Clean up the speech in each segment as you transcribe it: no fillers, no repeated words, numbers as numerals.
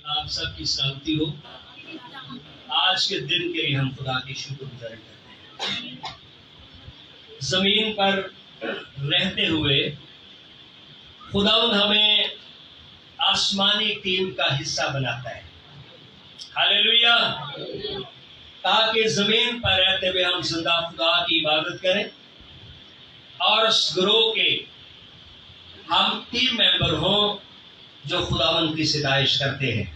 آپ سب کی سلامتی ہو۔ آج کے دن کے لیے ہم خدا کی شکر گزاری کرتے ہیں۔ زمین پر رہتے ہوئے خداوند ہمیں آسمانی ٹیم کا حصہ بناتا ہے، ہاللیلویا، تاکہ زمین پر رہتے ہوئے ہم زندہ خدا کی عبادت کریں اور اس گروہ کے ہم ٹیم ممبر ہوں جو خداوند کی ستائش کرتے ہیں۔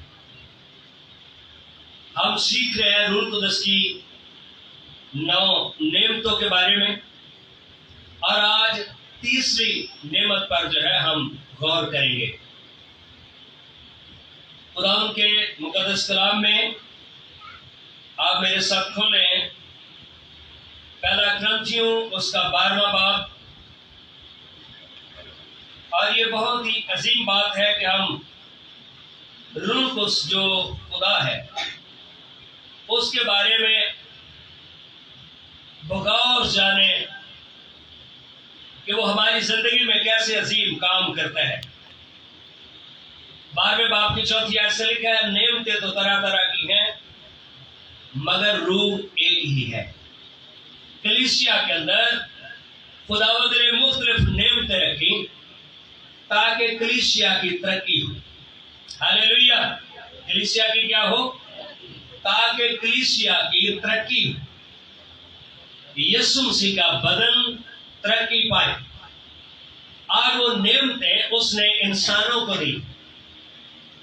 ہم سیکھ رہے ہیں روح القدس کی 9 نعمتوں کے بارے میں، اور آج تیسری نعمت پر ہم غور کریں گے۔ خداوند کے مقدس کلام میں آپ میرے ساتھ کھولیں، پہلا کرنتھیوں اس کا 12واں باب، اور یہ بہت ہی عظیم بات ہے کہ ہم روح القدس جو خدا ہے اس کے بارے میں بغور جانیں کہ وہ ہماری زندگی میں کیسے عظیم کام کرتا ہے۔ 12ویں باب کی 4 آیت سے لکھا ہے، نعمتیں تو طرح طرح کی ہیں مگر روح ایک ہی ہے۔ کلیسیا کے اندر خداوند نے مختلف نعمتیں رکھی تاکہ کلیسیا کی ترقی ہو، ہاللیلویا، کلیسیا کی کیا ہو؟ تاکہ کلیسیا کی ترقی ہو، یسوع مسیح کا بدن ترقی پائے۔ اور وہ نعمتیں اس نے انسانوں کو دی۔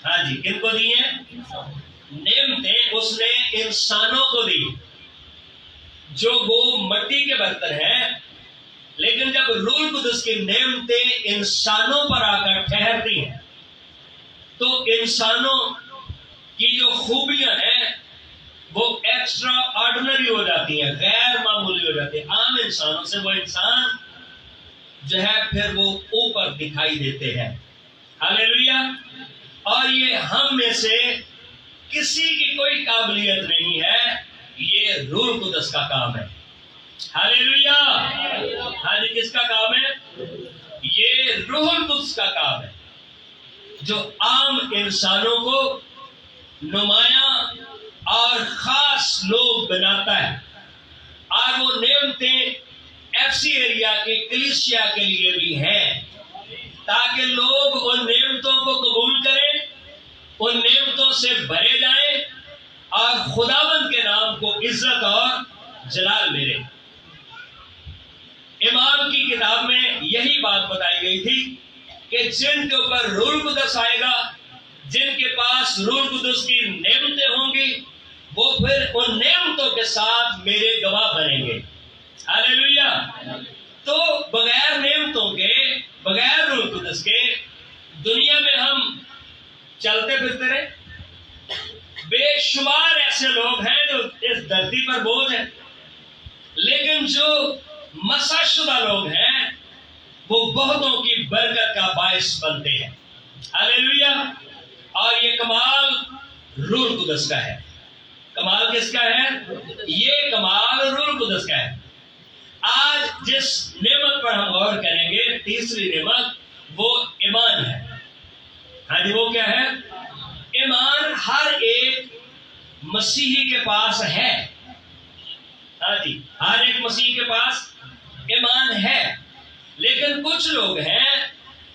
ہاں جی، کن کو دی ہیں؟ نعمتیں اس نے انسانوں کو دی، جو وہ مٹی کے برتن ہیں، لیکن جب روح القدس کی نعمتیں انسانوں پر آ کر ٹھہرتی ہیں تو انسانوں کی جو خوبیاں ہیں وہ ایکسٹرا آرڈنری ہو جاتی ہیں، غیر معمولی ہو جاتی ہیں۔ عام انسانوں سے وہ انسان پھر وہ اوپر دکھائی دیتے ہیں، ہاللیلویا۔ اور یہ ہم میں سے کسی کی کوئی قابلیت نہیں ہے، یہ روح القدس کا کام ہے، ہاللیلویا۔ ہاں جی، کس کا کام ہے؟ یہ روح القدس کا کام ہے جو عام انسانوں کو نمایاں اور خاص لوگ بناتا ہے۔ اور وہ نعمتیں ایف سی ایریا کے کلیسیا کے لیے بھی ہیں تاکہ لوگ ان نعمتوں کو قبول کریں، ان نعمتوں سے بھرے جائیں اور خداوند کے نام کو عزت اور جلال ملے۔ امام کی کتاب میں یہی بات بتائی گئی تھی کہ جن کے اوپر روح القدس آئے گا، جن کے پاس روح القدس کی نعمتیں ہوں گی، وہ پھر ان نعمتوں کے ساتھ میرے گواہ بنیں گے، ہاللیلویا۔ تو بغیر نعمتوں کے، بغیر روح القدس کے دنیا میں ہم چلتے پھرتے رہے۔ بے شمار ایسے لوگ ہیں جو اس دھرتی پر بوجھ ہیں، لیکن جو مسح شدہ لوگ ہیں وہ بہتوں کی برکت کا باعث بنتے ہیں، ہاللیلویا۔ اور یہ کمال روح القدس کا ہے۔ کمال کس کا ہے؟ یہ کمال روح القدس کا ہے۔ آج جس نعمت پر ہم غور کریں گے، تیسری نعمت، وہ ایمان ہے۔ ہاں جی، وہ کیا ہے؟ ایمان ہر ایک مسیحی کے پاس ہے۔ ہاں جی، ہر ایک مسیحی کے پاس ایمان ہے، لیکن کچھ لوگ ہیں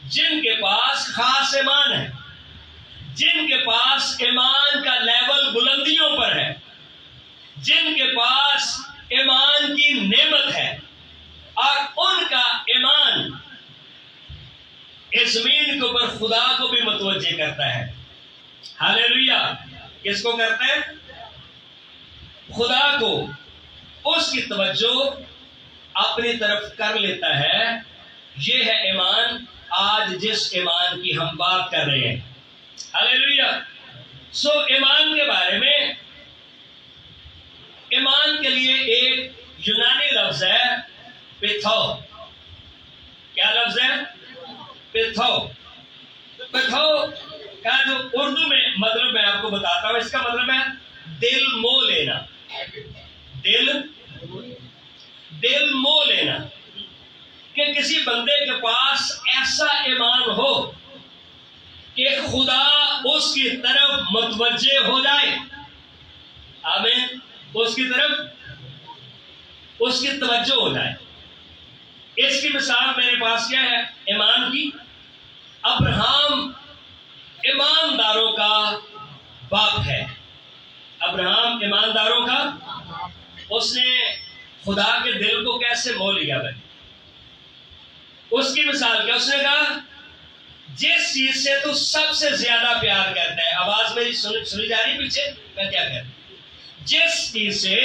جن کے پاس خاص ایمان ہے، جن کے پاس ایمان کا لیول بلندیوں پر ہے، جن کے پاس ایمان کی نعمت ہے، اور ان کا ایمان اس زمین کے اوپر خدا کو بھی متوجہ کرتا ہے، ہاللیلویا۔ کس کو کرتا ہے؟ خدا کو، اس کی توجہ اپنی طرف کر لیتا ہے۔ یہ ہے ایمان، آج جس ایمان کی ہم بات کر رہے ہیں، ہاللیلویا۔ ایمان کے بارے میں، ایمان کے لیے ایک یونانی لفظ ہے پیتھو۔ کیا لفظ ہے؟ پیتھو۔ پیتھو کا جو اردو میں مطلب میں آپ کو بتاتا ہوں، اس کا مطلب ہے دل مو لینا، دل مو لینا، کہ کسی بندے کے پاس ایسا ایمان ہو کہ خدا اس کی طرف متوجہ ہو جائے، آمین، اس کی طرف اس کی توجہ ہو جائے۔ اس کی مثال میرے پاس کیا ہے؟ ایمان کی۔ ابراہیم ایمانداروں کا باپ ہے، ابراہیم ایمانداروں کا، اس نے خدا کے دل کو کیسے مول لیا بھائی؟ اس کی مثال کیا؟ اس نے کہا جس چیز سے تو سب سے زیادہ پیار کرتا ہے، آواز میری سنی جا رہی پیچھے؟ میں کیا کہتا ہوں؟ جس چیز سے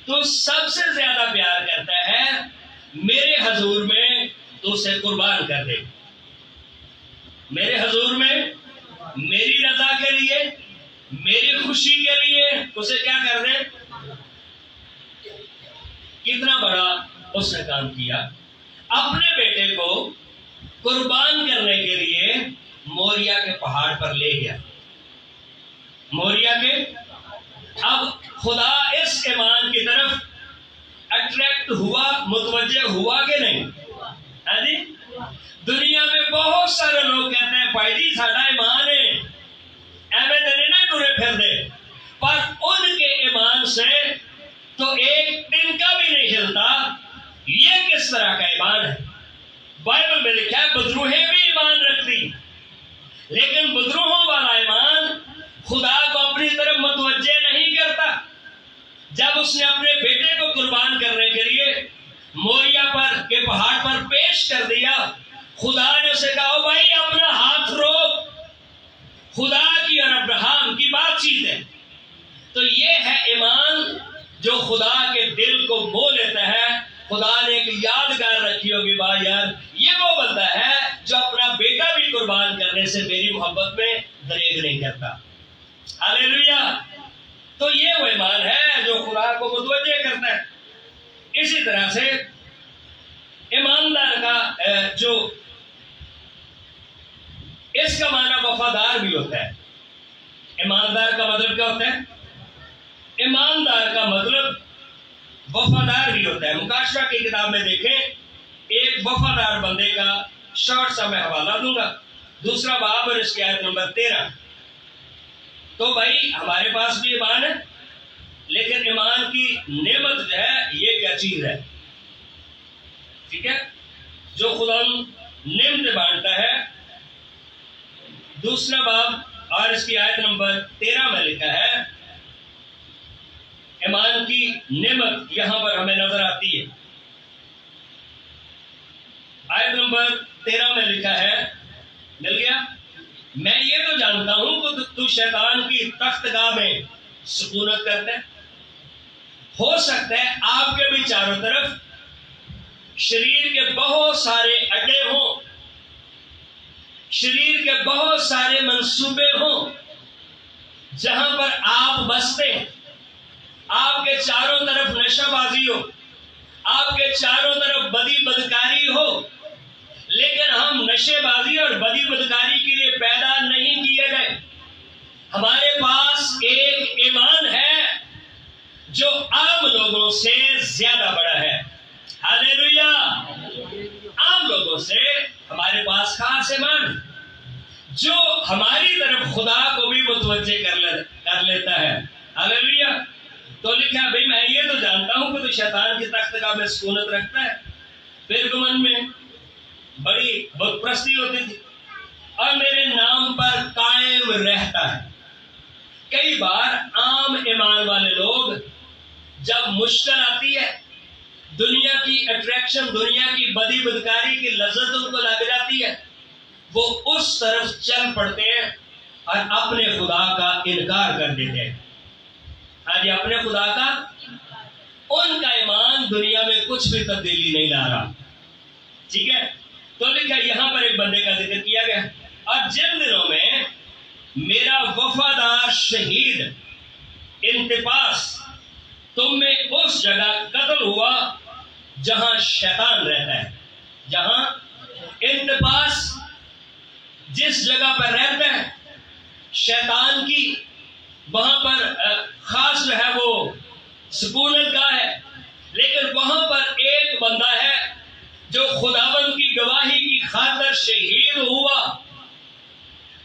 تو سب سے زیادہ پیار کرتا ہے، میرے حضور میں تو اسے قربان کر دے، میرے حضور میں میری رضا کے لیے، میری خوشی کے لیے اسے کیا کر دے؟ کتنا بڑا اس نے کام کیا، اپنے بیٹے کو قربان کرنے کے لیے موریا کے پہاڑ پر لے گیا، موریا کے۔ اب خدا اس ایمان کی طرف اٹریکٹ ہوا، متوجہ ہوا کہ نہیں؟ ہاں جی، دنیا میں بہت سارے لوگ کہتے ہیں بھائی جی ساڈا ایمان ہے، ایویں تے نہیں ٹرے پھر دے، پر ان کے ایمان سے تو ایک دن کا بھی نہیں ہلتا۔ یہ کس طرح کا ایمان ہے؟ بائبل میں لکھا ہے بدروہیں بھی ایمان رکھتی، لیکن بدروہوں والا ایمان خدا کو اپنی طرف متوجہ نہیں کرتا۔ جب اس نے اپنے بیٹے کو قربان کرنے کے لیے موریا پر کے پہاڑ پر پیش کر دیا، خدا نے اسے کہا او بھائی اپنا ہاتھ روک، خدا کی اور ابراہیم کی بات چیت ہے۔ تو یہ ہے ایمان جو خدا کے دل کو مو لیتا ہے۔ خدا نے ایک یادگار رکھی ہوگی بھائی یار، یہ وہ بندہ ہے جو اپنا بیٹا بھی قربان کرنے سے میری محبت میں دریغ نہیں کرتا۔ ہاللیلویا۔ تو یہ وہ ایمان ہے جو خدا کو متوجہ کرتا ہے۔ اسی طرح سے ایماندار کا جو اس کا معنی وفادار بھی ہوتا ہے۔ ایماندار کا مطلب کیا ہوتا ہے؟ ایماندار کا مطلب وفادار بھی ہوتا ہے۔ مکاشفہ کی کتاب میں دیکھیں، ایک وفادار بندے کا شارٹ سا میں حوالہ دوں گا، 2 باب اور اس کی آیت نمبر 13۔ تو بھائی ہمارے پاس بھی ایمان ہے، لیکن ایمان کی نعمت جو ہے یہ کیا چیز ہے؟ ٹھیک ہے، جو خدا نعمت بانٹتا ہے۔ 2 باب اور اس کی آیت نمبر 13 میں لکھا ہے، ایمان کی نعمت یہاں پر ہمیں نظر آتی ہے۔ آیت نمبر 13 میں لکھا ہے، مل گیا؟ میں یہ تو جانتا ہوں کہ تو شیطان کی تختگاہ میں سکونت کرتا ہے۔ ہو سکتا ہے آپ کے بھی چاروں طرف شریر کے بہت سارے اڈے ہوں، شریر کے بہت سارے منصوبے ہوں جہاں پر آپ بستے ہیں۔ آپ کے چاروں طرف نشہ بازی ہو، آپ کے چاروں طرف بدی بدکاری ہو، لیکن ہم نشے بازی اور بدی بدکاری کے لیے پیدا نہیں کیے گئے۔ ہمارے پاس ایک ایمان ہے جو عام لوگوں سے زیادہ بڑا ہے۔ ہاللیلویا۔ عام لوگوں سے ہمارے پاس خاص ایمان جو ہماری طرف خدا کو بھی متوجہ کر لیتا ہے۔ ہاللیلویا۔ تو لکھا بھئی میں یہ تو جانتا ہوں کہ تو شیطان کی تختگاہ میں سکونت رکھتا ہے۔ پرگمن میں بڑی بت پرستی ہوتی تھی اور میرے نام پر قائم رہتا ہے۔ کئی بار عام ایمان والے لوگ جب مشکل آتی ہے، دنیا کی اٹریکشن، دنیا کی بدی بدکاری کی لذت ان کو لگ جاتی ہے، وہ اس طرف چل پڑتے ہیں اور اپنے خدا کا انکار کر دیتے ہیں۔ ہاں جی، اپنے خدا کا، ان کا ایمان دنیا میں کچھ بھی تبدیلی نہیں لا رہا۔ ٹھیک ہے، تو لکھا یہاں پر ایک بندے کا ذکر کیا گیا، اور جن دنوں میں میرا وفادار شہید انتپاس تم میں اس جگہ قتل ہوا جہاں شیطان رہتا ہے۔ جہاں انتپاس جس جگہ پر رہتا ہے شیطان کی، وہاں پر خاص جو ہے وہ سکونت گاہ ہے، لیکن وہاں پر ایک بندہ ہے جو خداوند کی گواہی کی خاطر شہید ہوا،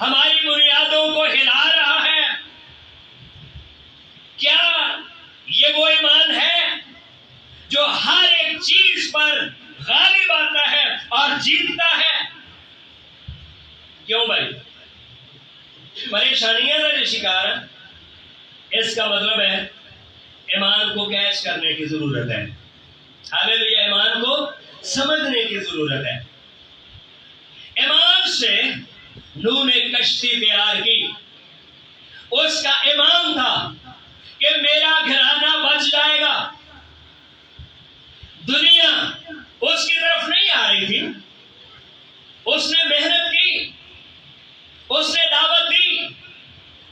ہماری بنیادوں کو ہلا رہا ہے؟ کیا یہ وہ ایمان ہے جو ہر ایک چیز پر غالب آتا ہے اور جیتتا ہے؟ کیوں بھائی؟ پریشانیاں کا شکار ہے، اس کا مطلب ہے ایمان کو کیچ کرنے کی ضرورت ہے۔ ہاللیلویا، ایمان کو سمجھنے کی ضرورت ہے۔ ایمان سے نوح نے کشتی تیار کی، اس کا ایمان تھا کہ میرا گھرانہ بچ جائے گا۔ دنیا اس کی طرف نہیں آ رہی تھی، اس نے محنت کی، اس نے دعوت دی،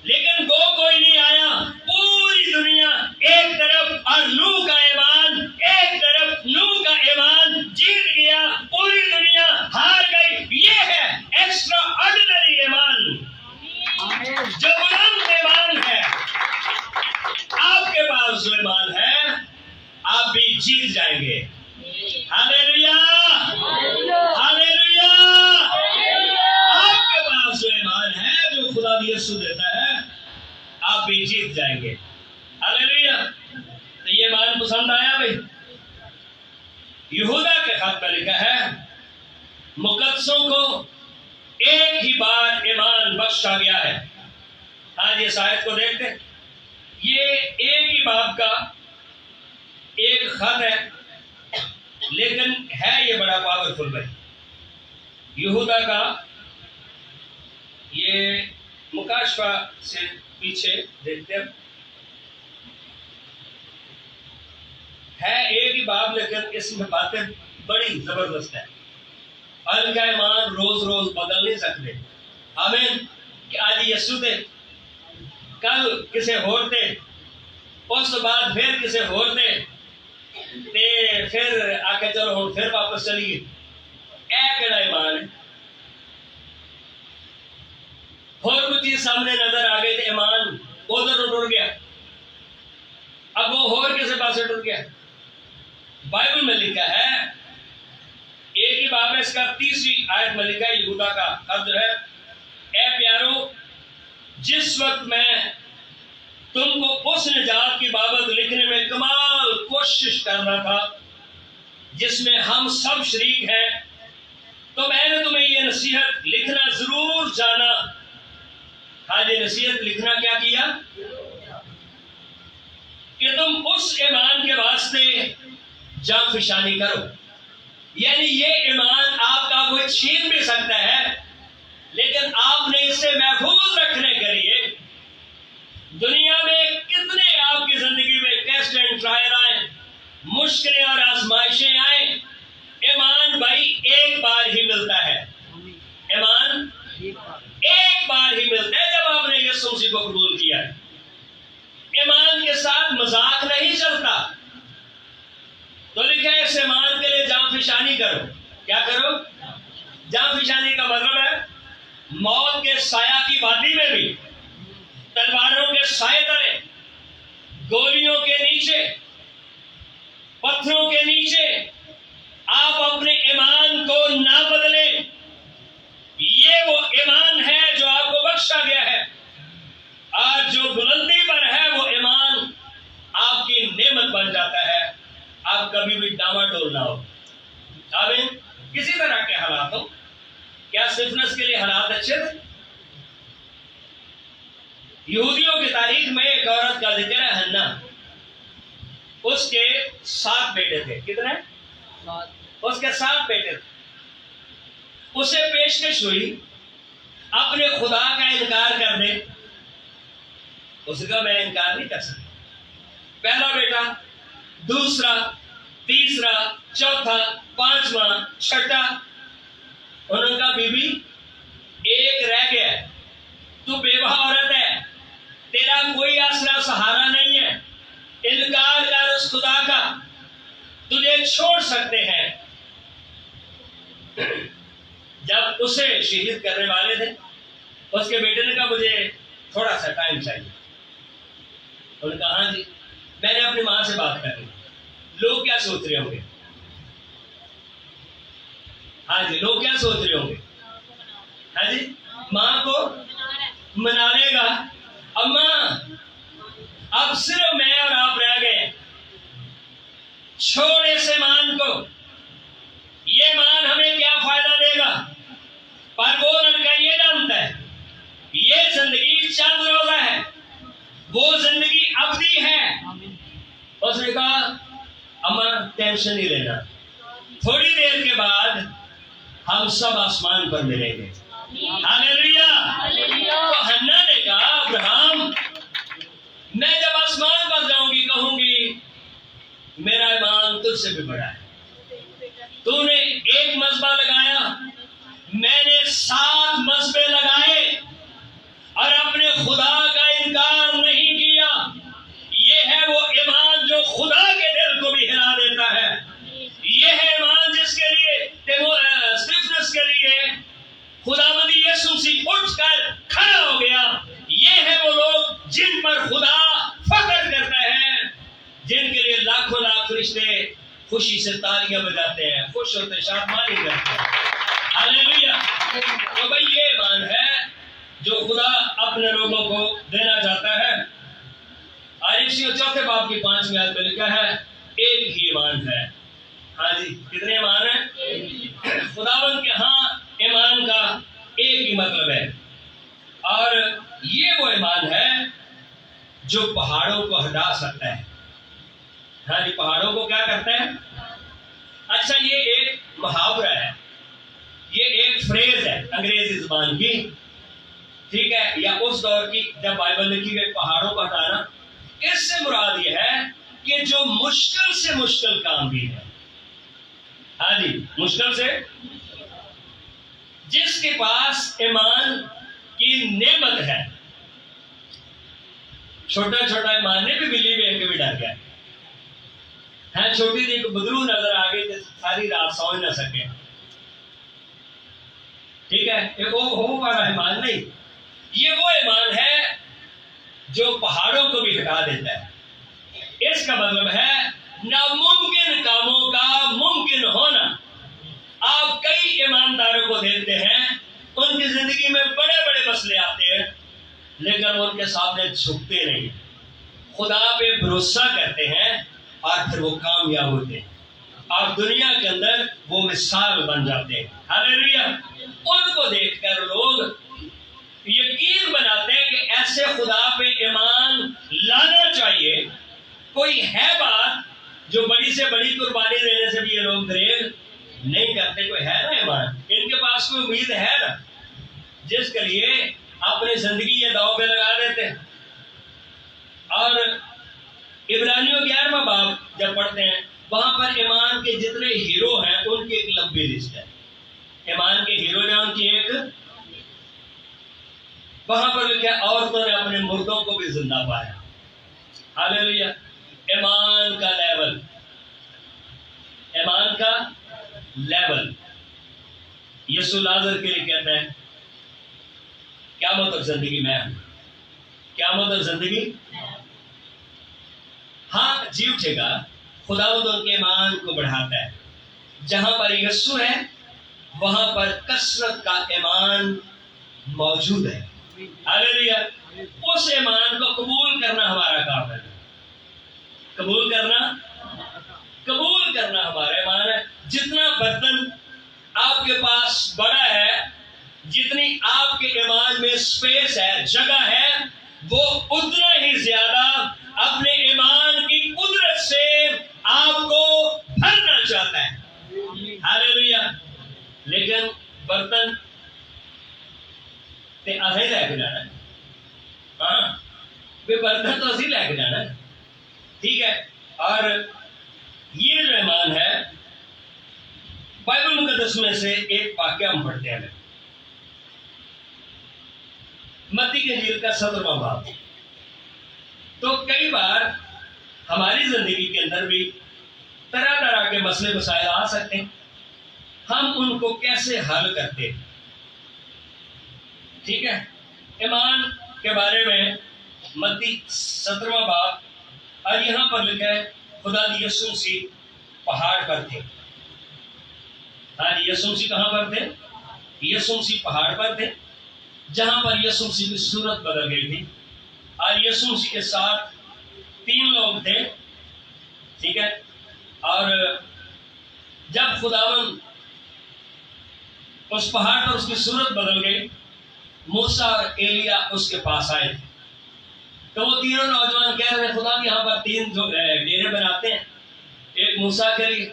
لیکن کوئی نہیں آیا۔ پوری دنیا ایک طرف اور نوح کا ایمان ایک طرف، نوح کا ایمان جیت گیا، پوری دنیا ہار گئی۔ یہ ہے ایکسٹرا آرڈینری ایمان، جو بلند ایمان ہے۔ آپ کے پاس جو ایمان ہے آپ بھی جیت جائیں گے۔ ہاللیلویا، ہاللیلویا۔ آپ کے پاس جو ایمان ہے جو خدا یسوع دیتا ہے، آپ بھی جیت جائیں گے۔ ہاللیلویا۔ تو یہ ایمان پسند آیا بھائی؟ یہودا کے خط میں لکھا ہے مقدسوں کو ایک ہی بار ایمان بخشا گیا ہے۔ آج یہ آیت کو دیکھتے ہیں، یہ ایک ہی باب کا ایک خط ہے، لیکن ہے یہ بڑا پاورفل بھائی۔ یہودا کا یہ مکاشفہ سے پیچھے دیکھتے ہیں، ہے ایک ہی باب، لیکن اس میں باتیں بڑی زبردست ہیں۔ اور ان کا ایمان روز روز بدل نہیں سکتے۔ آمین۔ کہ آج یسوع تھے، کل کسے اور تھے، اس بعد پھر کسے اور تھے، پھر آ کے چلو ہوں پھر واپس چلیے۔ اے کیڑا ایمان ہے؟ اور کچھ چیز سامنے نظر آ گئی تو ایمان ادھر ٹر گیا، اب وہ اور کسی پاسے ٹر گیا۔ بائبل میں لکھا ہے، ایک ہی باب ہے، اس کا 30 آیت میں لکھا ہے، یہودا کا خط جو ہے، اے پیارو، جس وقت میں تم کو اس نجات کی بابت لکھنے میں کمال کوشش کرنا تھا جس میں ہم سب شریک ہیں، تو میں نے تمہیں یہ نصیحت لکھنا ضرور جانا۔ آج یہ نصیحت لکھنا کیا کیا کہ تم اس ایمان کے واسطے جان فشانی کرو۔ یعنی یہ ایمان آپ کا کوئی چھین بھی سکتا ہے، لیکن آپ نے اسے محفوظ رکھنے کے لیے دنیا میں کتنے آپ کی زندگی میں ٹیسٹ اینڈ ٹرائل آئے، مشکلیں اور آزمائشیں آئیں، ایمان بھائی ایک بار ہی ملتا ہے۔ ایمان ایک بار ہی ملتا ہے جب آپ نے یسوع مسیح کو قبول کیا ہے۔ ایمان کے ساتھ مذاق نہیں چلتا۔ تو لکھا ہے اس ایمان کے لیے جان فشانی کرو۔ کیا کرو؟ جان فشانی کا مطلب ہے موت کے سایہ کی وادی میں بھی، تلواروں کے سائے تلے، گولیوں کے نیچے، پتھروں کے نیچے آپ اپنے ایمان کو نہ بدلیں۔ یہ وہ ایمان ہے جو آپ کو بخشا گیا ہے، آج جو بلندی پر ہے وہ ایمان آپ کی نعمت بن جاتا ہے۔ آپ کبھی بھی ڈاما ڈول نہ ہو۔ آمین۔ کسی طرح کے حالات ہو، کیا سفنس کے لیے حالات اچھے تھے؟ یہودیوں کی تاریخ میں ایک عورت کا ذکر ہے، ہنا۔ اس کے 7 بیٹے تھے۔ کتنے؟ اس کے 7 بیٹے تھے۔ اسے پیشکش ہوئی اپنے خدا کا انکار کر دے، اس کا میں انکار نہیں کر سکتا۔ پہلا بیٹا، دوسرا، تیسرا، چوتھا، 5واں، 6واں، انہوں کا بیوی ایک رہ گیا، تو بیوہ عورت ہے، تیرا کوئی آسرا سہارا نہیں ہے، انکار کر اس خدا کا، تجھے چھوڑ سکتے ہیں۔ جب اسے شہید کرنے والے تھے، اس کے بیٹے نے کہا مجھے تھوڑا سا ٹائم چاہیے۔ انہوں نے کہا ہاں جی، میں نے اپنی ماں سے بات کر لی، لوگ کیا سوچ رہے ہوں گے؟ ہاں جی، لوگ کیا سوچ رہے ہوں گے؟ ہاں جی، ماں کو منا لے گا. اماں اب صرف میں اور آپ رہ گئے، چھوڑ اس ایمان کو، یہ ایمان ہمیں کیا فائدہ دے گا؟ پر وہ لڑکا یہ جانتا ہے یہ زندگی چند روزہ ہے، وہ زندگی ابدی ہے. اس نے کہا اماں ٹینشن نہیں لینا، تھوڑی دیر کے بعد ہم سب آسمان پر ملیں گے. ہاللیلویا. تو حنا نے کہا ابراہیم میں جب آسمان پر جاؤں گی کہوں گی میرا ایمان تجھ سے بھی بڑا ہے. تو نے ایک مذبح لگایا، میں نے 7 مذبے لگائے اور اپنے خدا کا انکار نہیں کیا. یہ ہے وہ ایمان جو خدا کے دل کو بھی ہلا دیتا ہے. یہ ہے ایمان جس کے لیے اسٹیفنس کے لیے خداوند یسوع مسیح اٹھ کر کھڑا ہو گیا. یہ ہے وہ لوگ جن پر خدا فخر کرتا ہے، جن کے لیے لاکھوں لاکھ فرشتے خوشی سے تالیاں بجاتے ہیں، خوش ہوتے شادمانی کرتے ہیں. ہاللیلویا. تو بھائی یہ ایمان ہے جو خدا اپنے لوگوں کو دینا چاہتا ہے. اور اسی 4 باب کی 5ویں آیت میں لکھا ہے ایک ہی ایمان ہے. ہاں جی، کتنے ایمان ہیں؟ خداوند کے ہاں ایمان کا ایک ہی مطلب ہے. اور یہ وہ ایمان ہے جو پہاڑوں کو ہٹا سکتا ہے. ہاں جی، پہاڑوں کو کیا کرتا ہے؟ اچھا، یہ ایک محاورہ ہے، یہ ایک فریز ہے انگریزی زبان کی، ٹھیک ہے، یا اس دور کی جب بائبل لکھی گئی. پہاڑوں کو ہٹانا، اس سے مراد یہ ہے کہ جو مشکل سے مشکل کام بھی ہے. ہاں جی، مشکل سے، جس کے پاس ایمان کی نعمت ہے. چھوٹا چھوٹا ایمان نے بھی بلی بھی ایک بھی ڈر گیا. ہاں، چھوٹی سی بدرو نظر آ گئی تو ساری رات سو نہ سکے. ٹھیک ہے، وہ والا ایمان نہیں، یہ وہ ایمان ہے جو پہاڑوں کو بھی ہٹا دیتا ہے. اس کا مطلب ہے ناممکن کاموں کا ممکن ہونا. آپ کئی ایمانداروں کو دیکھتے ہیں، ان کی زندگی میں بڑے بڑے مسئلے آتے ہیں لیکن وہ ان کے سامنے جھکتے نہیں، خدا پہ بھروسہ کرتے ہیں اور پھر وہ کامیاب ہوتے ہیں اور دنیا کے اندر وہ مثال بن جاتے ہیں. ہاللیلویا. ان کو دیکھ کر لوگ یقین بناتے ہیں کہ ایسے خدا پہ ایمان لانا چاہیے. کوئی ہے بات جو بڑی سے بڑی قربانی دینے سے بھی یہ لوگ دریغ نہیں کرتے. کوئی ہے نا ایمان، ان کے پاس کوئی امید ہے نا جس کے لیے اپنی زندگی یہ داؤ پہ لگا دیتے ہیں. اور عبرانیوں 11واں باب جب پڑھتے ہیں وہاں پر ایمان کے جتنے ہیرو ہیں ان کی ایک لمبی لسٹ ہے. ایمان کے ہیرو نے ان کی ایک، وہاں پر لکھا عورتوں نے اپنے مردوں کو بھی زندہ پایا. ہاللیلویا. ایمان کا لیول، ایمان کا لیول. یسوع لازر کے لیے کہتا ہے قیامت تک زندگی میں ہوں، قیامت تک زندگی. ہاں جی اٹھے گا. خداوند ان کے ایمان کو بڑھاتا ہے. جہاں پر یسوع ہے وہاں پر کثرت کا ایمان موجود ہے. ہاللیلویا. اس ایمان کو قبول کرنا ہمارا کام ہے. قبول کرنا ہمارا ایمان ہے. جتنا برتن آپ کے پاس بڑا ہے، جتنی آپ کے ایمان میں سپیس ہے، جگہ ہے، وہ اتنا ہی زیادہ اپنے ایمان کی قدرت سے آپ کو بھرنا چاہتا ہے. ہاللیلویا. لیکن برتن تے آدھے لے کے جانا ہے. ہاں، برتن تو اسی لے کے جانا ہے. ٹھیک ہے. اور یہ جو ایمان ہے بائبل مقدس میں سے ایک واقعہ ہم پڑھتے ہیں متی کے انجیل کا 17واں باب. تو کئی بار ہماری زندگی کے اندر بھی طرح طرح کے مسئلے مسائل آ سکتے ہیں. ہم ان کو کیسے حل کرتے؟ ٹھیک ہے. ایمان کے بارے میں متی 17واں باب، اور یہاں پر لکھا ہے خدا یسوع مسیح پہاڑ پر تھے. ہاں، یسوع مسیح کہاں پر تھے؟ یسوع مسیح پہاڑ پر تھے. جہاں پر یسوع مسیح کی صورت بدل گئی تھی اور یسوع مسیح کے ساتھ 3 لوگ تھے، ٹھیک ہے. اور جب خداوند اس پہاڑ پر اس کی صورت بدل گئی، موسیٰ اور ایلیا اس کے پاس آئے تھے. تو وہ تینوں نوجوان کہہ رہے ہیں خدا یہاں پر 3 ڈیرے بناتے ہیں، ایک موسیٰ کے لیے،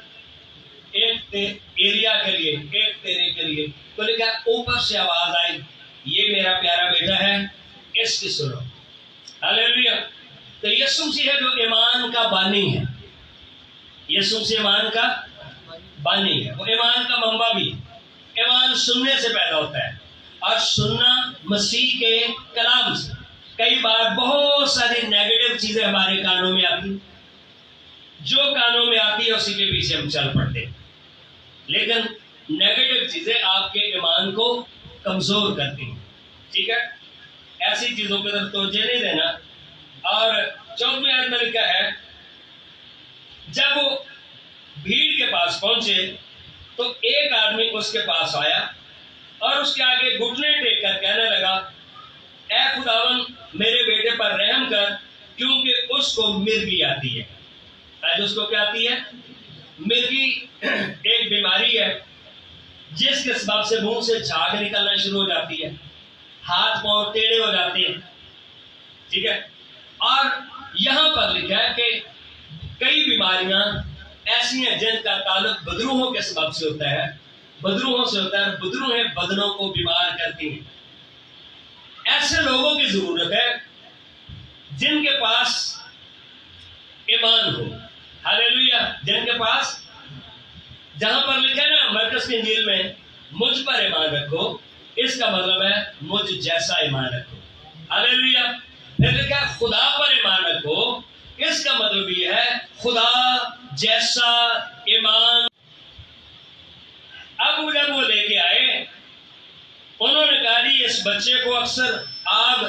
ایک ایلیا کے لیے، ایک تیرے کے لیے. تو لکھا اوپر سے آواز آئی، یہ میرا پیارا بیٹا ہے، اس کی سنو. ہلیلویا. تو یسوع مسیح ہے جو ایمان کا بانی ہے. یسوع مسیح ایمان کا بانی ہے، وہ ایمان کا منبع بھی ہے. ایمان سننے سے پیدا ہوتا ہے اور سننا مسیح کے کلام سے. کئی بار بہت ساری نیگیٹو چیزیں ہمارے کانوں میں آتی، جو کانوں میں آتی ہے اسی کے پیچھے ہم چل پڑتے ہیں. لیکن نیگیٹو چیزیں آپ کے ایمان کو کمزور کرتی ہیں، ٹھیک ہے. ایسی چیزوں کی طرف توجہ نہیں دینا. اور 14ویں آیت میں لکھا ہے جب وہ بھیڑ کے پاس پہنچے تو ایک آدمی اس کے پاس آیا اور اس کے آگے گھٹنے ٹیک کر کہنے لگا، اے خداوند میرے بیٹے پر رحم کر، کیونکہ اس کو مرگی آتی ہے. اس کو کیا آتی ہے؟ مرگی ایک بیماری ہے جس کے سبب سے منہ سے جھاگ نکلنا شروع ہو جاتی ہے، ہاتھ پاؤں ٹیڑھے ہو جاتے ہیں، ٹھیک ہے. اور یہاں پر لکھا ہے کہ کئی بیماریاں ایسی ہیں جن کا تعلق بدروہوں کے سبب سے ہوتا ہے، بدروہوں سے ہوتا ہے. بدروہیں بدنوں کو بیمار کرتی ہیں. ایسے لوگوں کی ضرورت ہے جن کے پاس ایمان ہو. ہلیلویا. جن کے پاس، جہاں پر لکھا ہے نا مرکز کی انجیل میں مجھ پر ایمان رکھو، اس کا مطلب ہے مجھ جیسا ایمان رکھو. ہلیلویا. پھر لکھا ہے خدا پر ایمان رکھو، اس کا مطلب یہ ہے خدا جیسا ایمان. اب جب وہ لے کے آئے انہوں نے کہا جی اس بچے کو اکثر آگ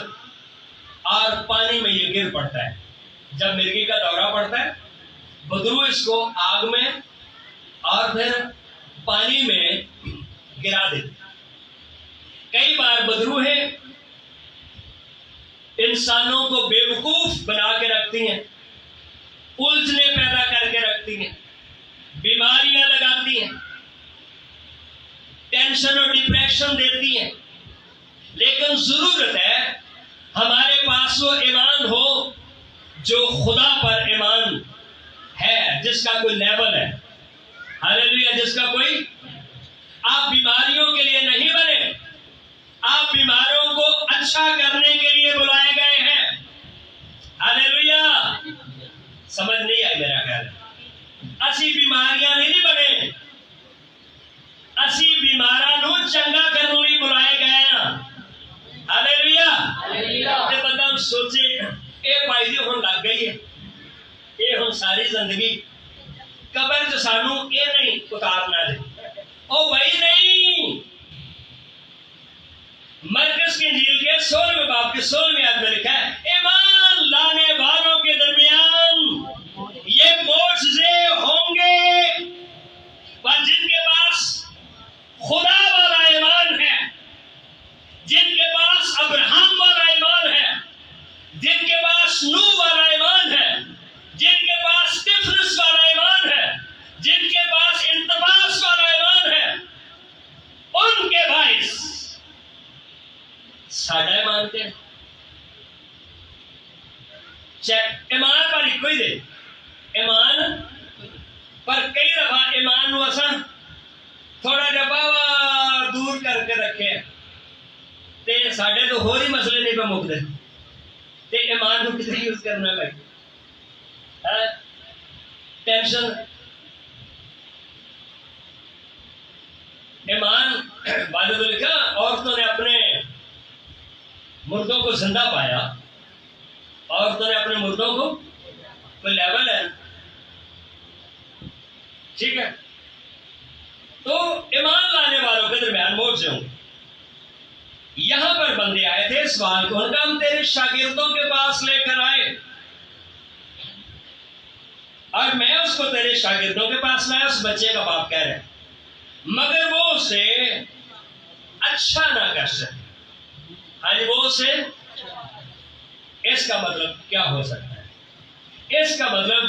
اور پانی میں یہ گر پڑتا ہے. جب مرگی کا دورہ پڑتا ہے بدرو اس کو آگ میں اور پھر پانی میں گرا دیتے. کئی بار بدروہیں انسانوں کو بے وقوف بنا کے رکھتی ہیں، الجھنے پیدا کر کے رکھتی ہیں، بیماریاں لگاتی ہیں، ٹینشن اور ڈپریشن دیتی ہیں. لیکن ضرورت ہے ہمارے پاس وہ ایمان ہو جو خدا پر ایمان ہے، جس کا کوئی لیول ہے. ہلیلویا. جس کا کوئی، آپ بیماریوں کے لیے نہیں بنے، آپ بیماروں کو اچھا کرنے کے لیے بلائے گئے ہیں. ہلیلویا. سمجھ نہیں آئی میرا خیال. اسی بیماریاں نہیں بنے، اسی بیماراں نو چنگا کرنے لیے بلائے گئے ہیں. ہلیلویا. تے بندہ سوچے اے بھائی جی ہن لگ گئی ہے، اے ہن ساری زندگی قبر چ سانو اے نہیں اتارنا دے. او بھائی نہیں. مرکز کی انجیل کے 16ویں باب کے 16ویں آیت میں لکھا ہے ایمان لانے والوں کے درمیان یہ معجزے ہوں گے، اور جن کے پاس خدا والا ایمان ہے، جن کے پاس ابراہیم والا ایمان ہے، جن کے پاس نوح والا ایمان ہے، جن کے پاس طفلس والا ایمان ہے، جن کے پاس انتباس والا ایمان ہے، ان کے باعث ساڈا ایمان تے چیک ایمان پر ایک ہی دے. ایمان پر کئی دفعہ ایمان نو اساں تھوڑا جہا باوا دور کر کے رکھے تے ساڈے تو ہور ہی مسئلے نہیں پہ مکدے تے ایمان نو کتنے یوز کرنا بھائی. ٹینشن. ایمان والے تو لکھا عورتوں نے اپنے مردوں کو زندہ پایا، عورتوں نے اپنے مردوں کو، کوئی لیول ہے، ٹھیک ہے. تو ایمان لانے والوں کے درمیان معجزے ہوں. یہاں پر بندے آئے تھے سوال کو، ان کا ہم تیرے شاگردوں کے پاس لے کر آئے اور میں اس کو تیرے شاگردوں کے پاس لایا. اس بچے کا باپ کہہ رہے ہیں مگر وہ اسے اچھا نہ کر سکے. ہاں جی وہ سے اس کا مطلب کیا ہو سکتا ہے؟ اس کا مطلب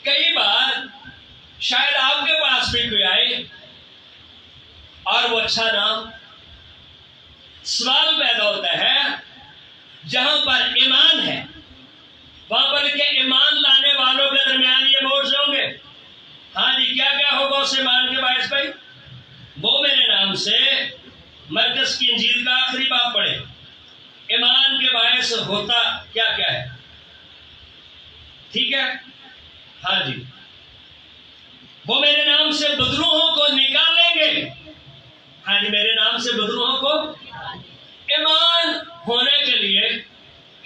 کئی بار شاید آپ کے پاس بھی کوئی آئے اور وہ اچھا نام، سوال پیدا ہوتا ہے جہاں پر ایمان ہے وہاں پر کیا ایمان لانے والوں کے درمیان یہ موڑ ہوں گے؟ ہاں جی کیا کیا ہوگا اس ایمان کے باعث بھائی؟ وہ میرے نام سے مرکز کی انجیل کا آخری باب پڑھے، ایمان کے باعث ہوتا کیا کیا ہے؟ ٹھیک ہے ہاں جی، وہ میرے نام سے بدروہوں کو نکالیں گے، ہاں جی میرے نام سے بدروہوں کو۔ ایمان ہونے کے لیے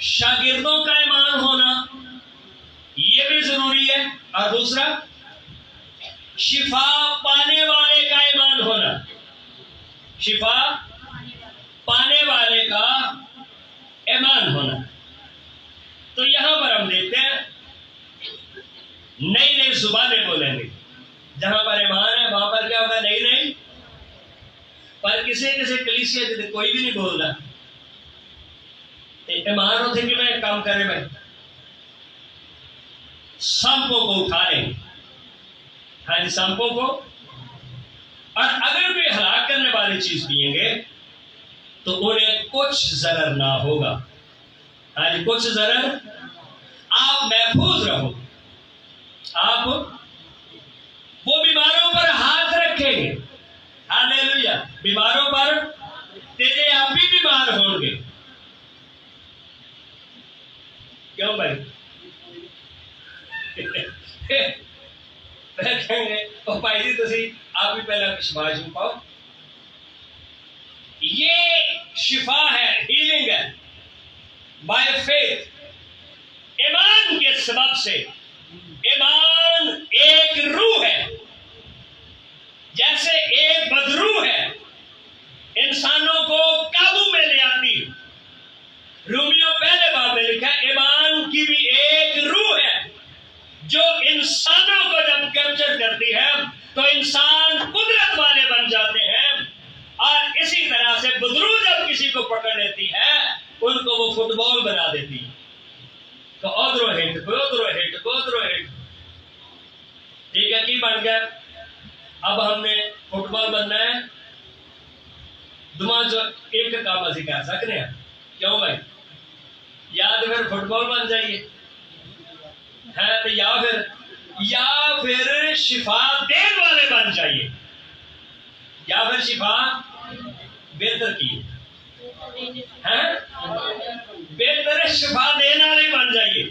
شاگردوں کا ایمان ہونا یہ بھی ضروری ہے، اور دوسرا شفا پانے والے کا ایمان ہونا، شفا پانے والے کا ایمان ہونا۔ تو یہاں پر ہم دیکھتے ہیں نئی نئی زبانیں بولیں گے، جہاں پر ایمان ہے وہاں پر کیا ہوگا؟ نئی نئی، پر کسی کلیسیا کوئی بھی نہیں بول رہا ایمان ہوتے کہ میں کام کرے میں سانپوں کو اٹھائیں، ہاں جی سانپوں کو، اور اگر کوئی ہلاک کرنے والی چیز پیئیں گے تو انہیں کچھ ضرر نہ ہوگا، ہاں جی کچھ ضرر، آپ محفوظ رہو، آپ وہ بیماروں پر ہاتھ رکھیں گے، ہاللیلویا، بیماروں پر، تیرے آپ بھی بیمار ہوں گے، کیوں بھائی؟ کہیں گے او بھائی جی تسی آپ بھی پہلے شفا پاؤ، یہ شفا ہے، ہیلنگ ہے بائی فیتھ، ایمان کے سبب سے۔ ایمان ایک روح ہے، جیسے ایک بدروح ہے انسانوں کو قابو میں لے آتی، رومیو پہلے باب میں لکھا ایمان کی بھی ایک روح ہے جو انسانوں کو جب کیپچر کرتی ہے تو انسان قدرت والے بن جاتے ہیں، اور اسی طرح سے بدروح جب کسی کو پکڑ لیتی ہے ان کو وہ فٹ بال بنا دیتی ہے، تو ادھرو ہٹ ادھرو ہٹ ادھرو ہٹ، ٹھیک ہے کی بن گیا؟ اب ہم نے فٹ بال بننا ہے، دماغ جو ایک کام اسی کر سکتے ہیں، کیوں بھائی؟ یا تو پھر فٹ بال بن جائیے ہے تو یا پھر شفا دین والے بن جائیے، یا پھر شفا بہتر کی ہے، بہتر شفا دینے والے بن جائیے،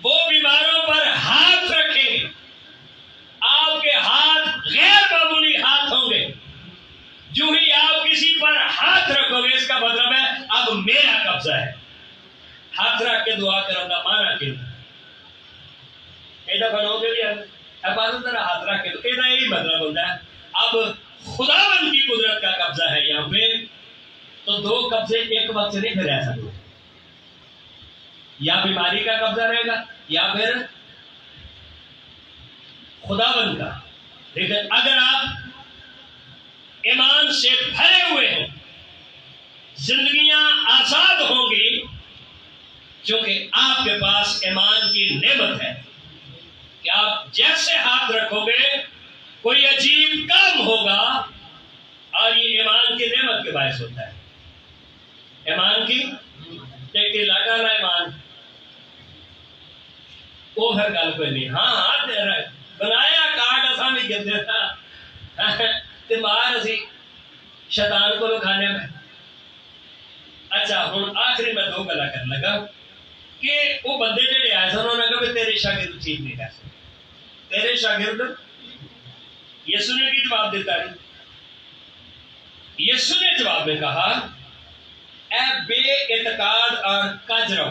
وہ بیماروں پر ہاتھ رکھیں گے، آپ کے ہاتھ غیر معمولی ہاتھ ہوں گے، جو ہی آپ کسی پر ہاتھ رکھو گے اس کا مطلب ہے اب میرا قبضہ ہے، ہاتھ رکھ کے دعا کروں گا مانا کیوں ایڈا بنو گے بھی حفاظت طرح ہاتھ رکھ کے، تو ایڈا یہی مطلب ہوتا ہے اب خداوند کی قدرت کا قبضہ ہے یہاں پہ، تو دو قبضے ایک وقت سے نہیں پھر رہ سکتے، یا بیماری کا قبضہ رہے گا یا پھر خداوند کا۔ لیکن اگر آپ ایمان سے بھرے ہوئے ہیں زندگیاں آزاد ہوں گی، کیونکہ آپ کے پاس ایمان کی نعمت ہے کہ آپ جیسے ہاتھ رکھو گے کوئی عجیب کام ہوگا، اور یہ ایمان کی نعمت کے باعث ہوتا ہے، ایمان کی ٹیکٹی لگا نا ایمان وہ پھر گل کوئی نہیں، ہاں ہاں بنایا کارڈ اساں بھی گندے تھا تے مار اسی شیطان کو کھانے میں۔ اچھا ہوں آخری میں دو گلا کرنے لگا کہ وہ بندے جڑے آئے سن انہوں نے کہا تیرے شاگرد ٹھیک نہیں کر سکتے، تیرے شاگرد یسوع نے بھی جواب دیتا ہے، یسوع نے جواب میں کہا اے بے اعتقاد اور کاجرو،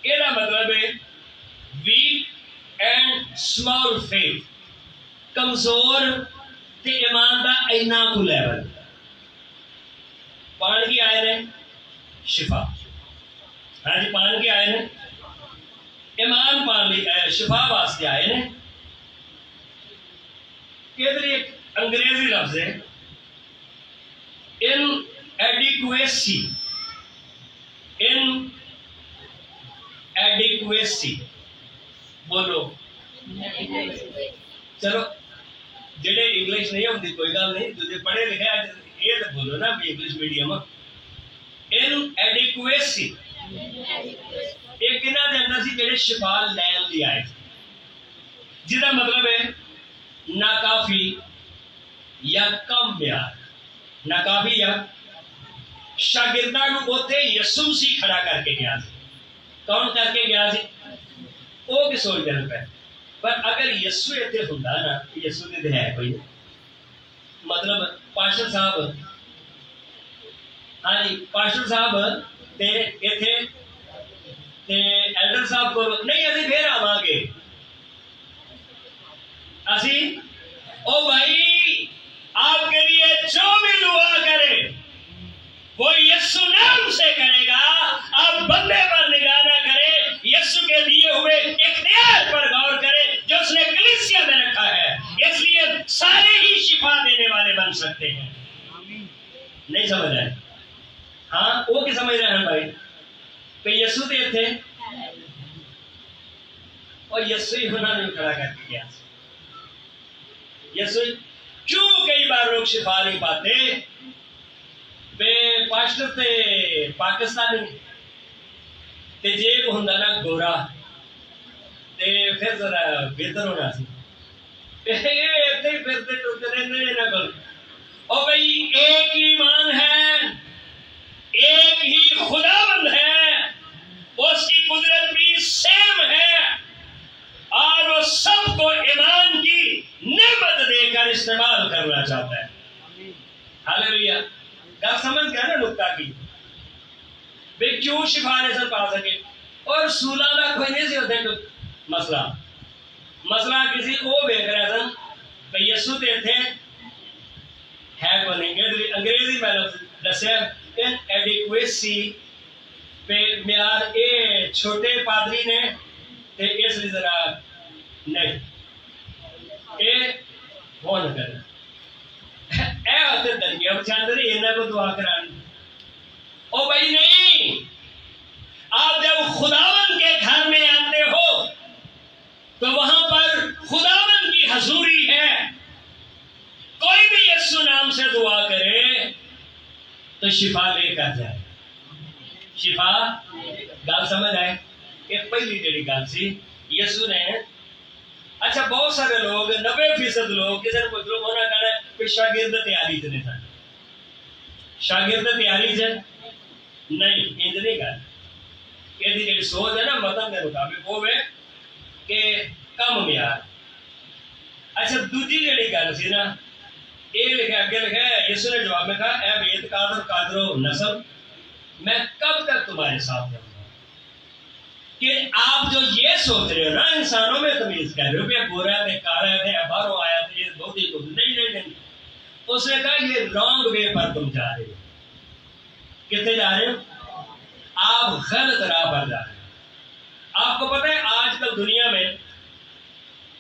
یہ مطلب ہے ویک اینڈ اسمال فیتھ، کمزور تے ایمان دا اینا کو لیول، پان کی آئے نے شفا، ہاں جی پان کی آئے نے ایمان پان لی شفا واسطے آئے نے۔ ادھر ایک انگریزی لفظ ہے ان adequacy, inadequacy بولو چلو جڑے انگلش نہیں ہوتی کوئی گل نہیں جو پڑھے لکھے یہ تو بولو نا بھی انگلش میڈیم inadequacy ایک انہاں دے اندر سی جڑے شفا لین دی آئے جدا مطلب ہے ناکافی یا کم معیار ناکافی یا شاگرداں نو اوتھے یسوع سی کھڑا کر کے گیا سی کون کر کے گیا سی وہ کی سوچ دے پہ پر اگر یسوع ایتھے ہوندا نا یسوع تے ہے کوئی مطلب پاشر صاحب ہاں جی پاشر صاحب تے ایتھے تے ایلڈر صاحب کو نہیں اسی پھر آواں گے اسی او بھائی آپ کے لیے جو بھی دعا کرے وہ یسوع نام سے کرے گا آپ بندے پر نگاہ نہ کرے یسوع کے دیے ہوئے اختیار پر غور کرے جو اس نے کلیسیا میں رکھا ہے اس لیے سارے ہی شفا دینے والے بن سکتے ہیں نہیں سمجھ رہے ہاں وہ کی سمجھ رہے ہیں بھائی کہ یسوع دے تھے اور یسوع ہی ہونا نہیں کھڑا کر کے گیا یسوع کیوں کئی بار لوگ شفا نہیں پاتے بے پاشٹر تے پاکستانی تے جیب ہوندا نا گورا تے پھر ذرا بہتر ہونا سی ایتھے ہی پھرتے ٹرتے رہندے نہ کول او بھائی ایک ایمان ہے ایک ہی خداوند ہے اس کی قدرت بھی سیم ہے اور وہ سب کو ایمان کی نعمت دے کر استعمال کرنا چاہتا ہے ہاللویا گل سمجھ گیا نا نکتہ کی بے کیوں شفا نہیں سر پا سکے اور رسولہ کا کوئی نہیں سی ہوتے مسئلہ کسی وہ دیکھ رہے سن کہ یسوع تے تھے ہے کو نہیں انگریزی میں دسیا inadequacy پہ معیار اے چھوٹے پادری نے تے اس لیے ذرا نہیں اے ہو نہ کرنا اے ہوتے درگیہ بچاندر انہاں کو دعا کرانی او بھائی نہیں آپ جب خداوند کے گھر میں آتے ہو تو وہاں پر خداوند کی حضوری ہے کوئی بھی یسوع نام سے دعا کرے تو شفا لے کر جائے شفا گل سمجھ آئے کہ پہلی جڑی گل سی یسوع نے اچھا بہت سارے لوگ 90% لوگ کسی نے پوچھ لو ہونا کہنا ہے کہ شاگرد تیاری سے نہیں تھا شاگرد تیاری سے نہیں انج نہیں کہا یہ جڑی سوچ ہے نا متن کے مطابق وہ ہے کہ کم معیار اچھا دوسری جڑی گل سی نا یہ لکھا اگے لکھا ہے یسوع نے جواب میں کہا اے بے اعتقاد اور قادر و نسل میں کب تک تمہارے ساتھ رہوں گا کہ آپ جو یہ سوچ رہے ہو نا انسانوں میں تمیز کر رہے ہو کہ گورا ہے کالا ہے باہروں آیا تھا یہ بہت ہی کچھ نہیں اس نے کہا یہ رانگ وے پر تم جا رہے ہو کتنے جا رہے ہو آپ غلط راہ پر جا رہے ہو آپ کو پتہ ہے آج کل دنیا میں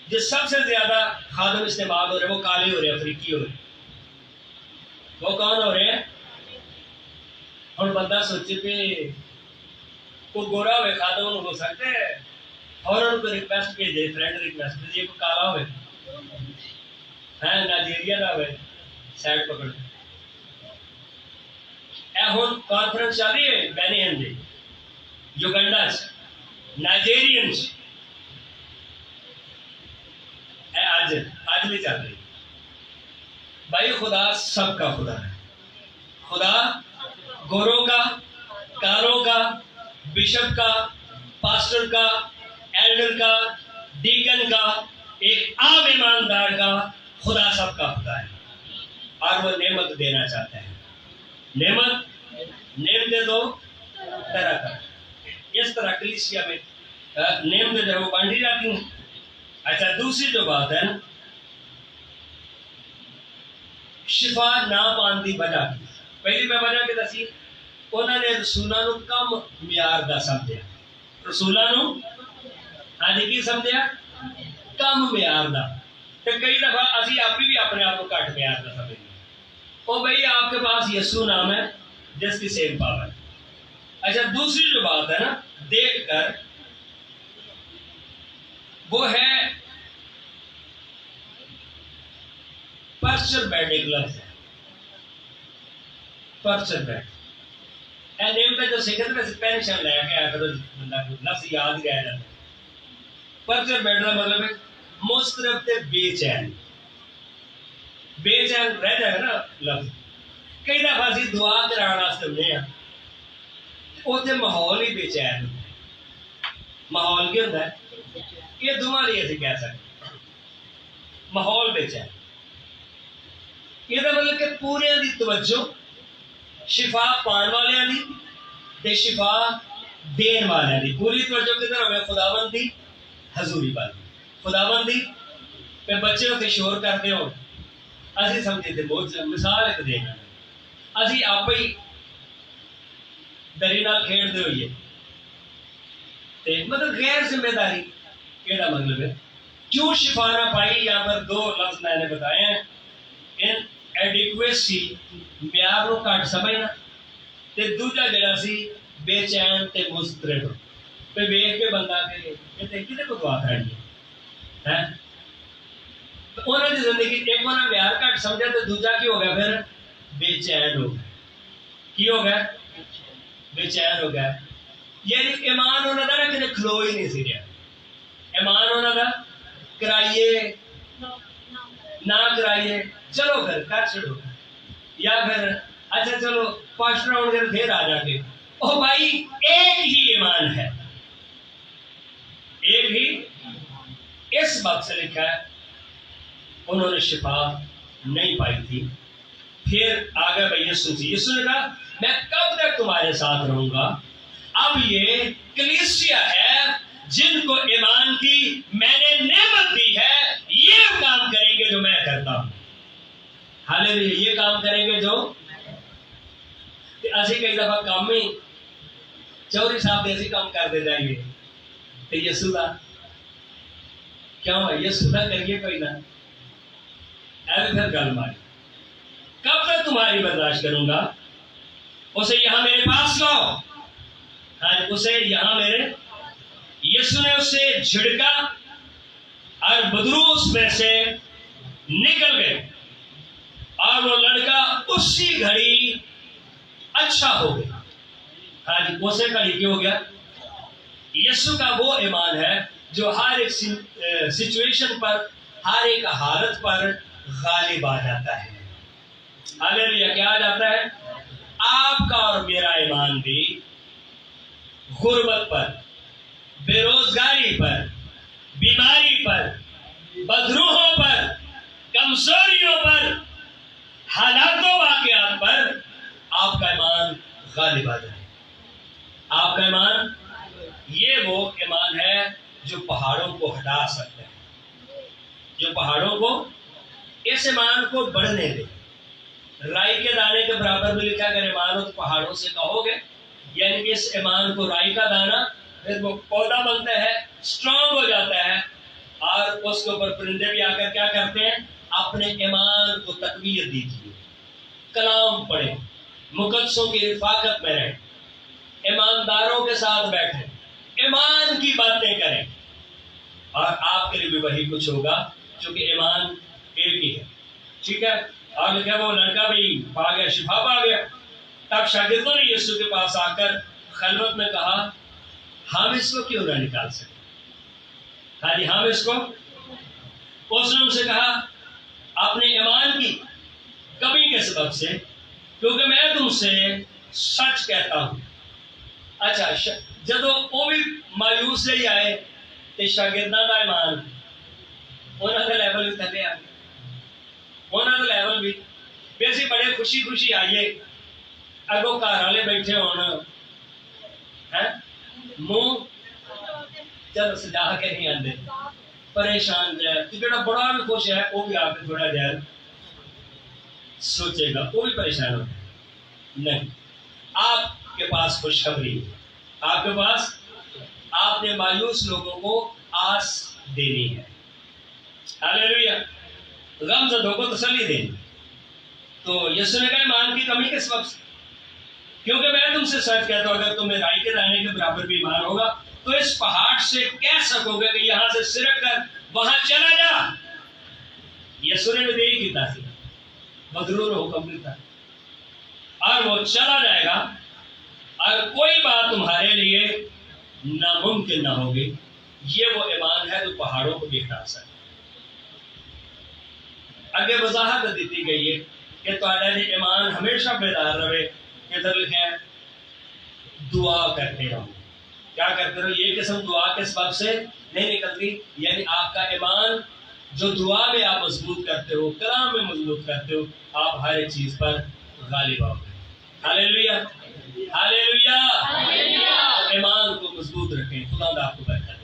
جو سب سے زیادہ خادم استعمال ہو رہے ہیں وہ کالے ہو رہے ہیں افریقی ہو رہے ہیں وہ کون ہو رہے ہیں اور بندہ سوچے پہ کوئی گورا ہوئے خادم ہو سکتے ہیں اور ان کو ریکویسٹ بھیجے فرینڈ ریکویسٹ بھیجے کوئی کالا ہوئے ہیں نائجیریا کا ہوئے سائڈ پکڑ اے ہون کانفرنس چل رہی ہے بینین دے یوگنڈا سے نائجیرین سے اے آج بھی چل رہی بھائی خدا سب کا خدا ہے خدا گوروں کا کالوں کا بشپ کا پاسٹر کا ایلڈر کا ڈیکن کا ایک عام ایماندار کا خدا سب کا خدا ہے اور وہ نعمت دینا چاہتا ہے نعمتیں تو طرح طرح اس طرح کلیسیا میں نعمتیں جو وہ بانٹی جاتی ہیں اچھا دوسری جو بات ہے شفا نہ پان دی وجہ کی پہلی میں وجہ کی دسی انہوں نے رسولاں نو کم معیار دا سمجھیا رسولاں نو ہاں جی کی سمجھیا کم معیار دا تے کئی دفعہ اسی آپ بھی اپنے آپ کو گھٹ معیار دا سمجھتے او بھائی آپ کے پاس یسوع نام ہے جس کی سیم پاور. اچھا دوسری جو بات ہے نا دیکھ کر، وہ ہے پرچر بیڈ. ایک لفظ ہے پرچر بیڈ. نیم پہ جو سیکھے تھے ویسے پینشن لے کے آیا کرو، لفظ یاد گیا جاتا. پرچر بیڈ کا مطلب ہے مسترب تے بے چین. بے چین رہ جائے گا نا لفظ. کئی دفعہ اسی دعا کرانا سننے ہیں اتنے ماحول ہی بے چین ہوتا ہے. ماحول کیا ہوتا ہے؟ یہ دعا نہیں ایسے کہہ سکتے. ماحول بے چین یہ مطلب کہ پورے دی توجہ شفا پان والے دی تے شفا دین والے دی پوری توجہ کدھر ہوگی؟ خداوند دی حضوری پر. خداوند دی پہ بچے ہوتے شور کرتے ہو اسی سمجھے تھے. بہت مثال ایک دینا اسی آپ ہی دری نال کھیڑتے ہوئیے مطلب غیر ذمہ داری. یہ مطلب ہے کیوں شفا نہ پائی؟ یہاں پر دو لفظ میں نے بتائے ہیں. ان ایڈیکویسی معیار کو گھٹ سمجھنا تے دوجا جڑا سی بے چین تے مضطرب پہ ویکھ کے بندہ کہ کتے کو دعا کرنی ہے. انہوں نے زندگی ایک انہوں نے معیار گھٹ سمجھا تو دوجا کی ہو گیا پھر بے چین ہو گیا. کی ہو گیا؟ بے چین ہو گیا. یعنی ایمان انہوں نے نا کہ کھلو ہی نہیں سی رہا. ایمان انہوں نے کرائیے نہ کرائیے چلو پھر کر چھڑو، یا پھر اچھا چلو پاسٹر آؤ گے پھر آ جا کے. او بھائی ایک ہی ایمان ہے، ایک ہی. اس وقت سے لکھا ہے انہوں نے شفا نہیں پائی تھی. پھر آگے بھائی یسوع نے کہا میں کب تک تمہارے ساتھ رہوں گا. اب یہ کلیسیا ہے جن کو ایمان کی میں نے نعمت دی ہے، یہ کام کریں گے جو میں کرتا ہوں. ہاللیلویا. یہ کام کریں گے جو اسی کئی دفعہ کام ہی چوری صاحب ایسی کام کرتے جائیے تو یسوع کا کیوں ہے؟ یسوع کا کریے کوئی نہ ایسے پھر گل ماری. کب تک تمہاری برداشت کروں گا؟ اسے یہاں میرے پاس لاؤ. ہاں اسے یہاں میرے. یسوع نے اسے جھڑکا اور بدرو اس میں سے نکل گئے اور وہ لڑکا اسی گھڑی اچھا ہو گیا. ہاں جی اسے گھڑی کیوں ہو گیا؟ یسوع کا وہ ایمان ہے جو ہر ایک سچویشن پر، ہر ایک حالت پر غالب آ جاتا ہے. ہاللیلویا. کیا آ جاتا ہے؟ آپ کا اور میرا ایمان بھی غربت پر، بے روزگاری پر، بیماری پر، بدروحوں پر، کمزوریوں پر، حالات و واقعات پر آپ کا ایمان غالب آ جائے. آپ کا ایمان یہ وہ ایمان ہے جو پہاڑوں کو ہٹا سکتا ہے، جو پہاڑوں کو اس ایمان کو بڑھنے دے. رائی کے دانے کے برابر بھی لکھا اگر ایمان ہو تو پہاڑوں سے کہو گے. یعنی کہ اس ایمان کو رائی کا دانا پھر وہ پودا بنتا ہے، اسٹرانگ ہو جاتا ہے اور اس کے اوپر پرندے بھی آ کر کیا کرتے ہیں؟ اپنے ایمان کو تقویت دیجیے. کلام پڑھیں، مقدسوں کی رفاقت میں رہیں، ایمانداروں کے ساتھ بیٹھیں، ایمان کی باتیں کریں اور آپ کے لیے بھی وہی کچھ ہوگا کیونکہ ایمان ایک ہی ہے. ٹھیک ہے. اور لکھا وہ لڑکا بھی پا گیا، شفا پا گیا. تب شاگردوں نے یسوع کے پاس آ کر خلوت میں کہا ہم اس کو کیوں نہ نکال سکتے؟ ہاں جی ہم اس کو. اس نے ان سے کہا اپنے ایمان کی کمی کے سبب سے، کیونکہ میں تم سے سچ کہتا ہوں. اچھا جب وہ بھی مایوس ہی آئے تو شاگردوں کا ایمان انہوں کا لیول بھی تھلے آ گیا. انہوں کا لیول بھی ویسے بڑے خوشی خوشی آئیے اگوں گھر والے بیٹھے ہونا منہ چل سجا کے نہیں آتے پریشان جائے تو جڑا بڑا بھی خوش ہے وہ بھی آ کے تھوڑا جائے سوچے گا وہ بھی پریشان ہوگا. نہیں، آپ کے پاس خوشخبری، آپ کے پاس آپ نے مایوس لوگوں کو آس دینی ہے. ہاللیلویا. غمزدوں کو تسلی دینی. تو یسوع نے کہا ایمان کی کمی کس وقت سے؟ کیونکہ میں تم سے سچ کہتا ہوں اگر تمہیں رائی کے دانے کے برابر بھی ایمان ہوگا تو اس پہاڑ سے کہہ سکو گے کہ یہاں سے سرک کر وہاں چلا جا. یسوع نے بھی یہی کیتا تھی, مضرور حکم دیتا اور وہ چلا جائے گا اور کوئی بات تمہارے لیے ناممکن نہ ہوگی. یہ وہ ایمان ہے جو پہاڑوں کو بھی ہٹا سکے. اگے وضاحت دیتی گئی ہے کہ تہاڈا ایمان ہمیشہ بیدار رہے. ادھر لکھا ہے دعا کرتے رہو. کیا کرتے رہو؟ یہ قسم دعا کے سبب سے نہیں نکلتی, یعنی آپ کا ایمان جو دعا میں آپ مضبوط کرتے ہو, کلام میں مضبوط کرتے ہو, آپ ہر ایک چیز پر غالب آؤ گے. ہاللیلویہ ہاللیلویہ. ایمان کو مضبوط رکھیں. خدا آپ کو برکت